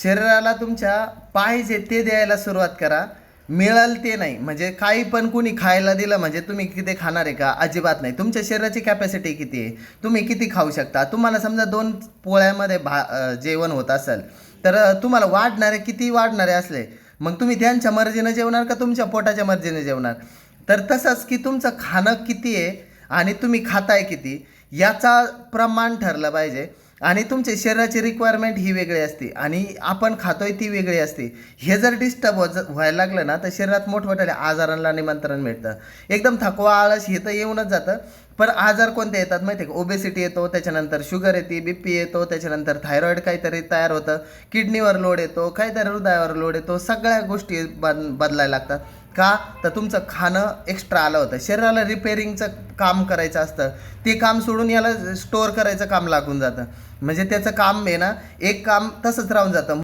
शरीराला तुमच्या पाहिजे ते द्यायला सुरुवात करा. मिळेल ते नाही, म्हणजे काही पण कुणी खायला दिलं म्हणजे तुम्ही किती खाणार आहे का? अजिबात नाही. तुमच्या शरीराची कॅपॅसिटी किती आहे, तुम्ही किती खाऊ शकता. तुम्हाला समजा 2 पोळ्यामध्ये जेवण होत असेल तर तुम्हाला वाढणारे किती वाढणारे असले, मग तुम्ही त्यांच्या मर्जीनं जेवणार का तुमच्या पोटाच्या मर्जीने जेवणार? तर तसंच की तुमचं खाणं किती आहे आणि तुम्ही खाताय किती याचा प्रमाण ठरलं पाहिजे. आणि तुमच्या शरीराची रिक्वायरमेंट ही वेगळी असते आणि आपण खातोय ती वेगळी असते. हे जर डिस्टर्ब व्हायला लागलं ना तर शरीरात मोठमोठ्या आजारांना निमंत्रण मिळतं. एकदम थकवा, आळस हे तर येऊनच जातं. पण आजार कोणते येतात माहिती आहे का? ओबेसिटी येतो, त्याच्यानंतर शुगर येते, BP येतो, त्याच्यानंतर थायरॉईड काहीतरी तयार होतं, किडनीवर लोड येतो, काहीतरी हृदयावर लोड येतो. सगळ्या गोष्टी बदलायला लागतात. का? तर तुमचं खाणं एक्स्ट्रा आलं होतं. शरीराला रिपेअरिंगचं काम करायचं असतं, ते काम सोडून याला स्टोअर करायचं काम लागून जातं. म्हणजे त्याचं काम आहे ना, एक काम तसंच राहून जातं.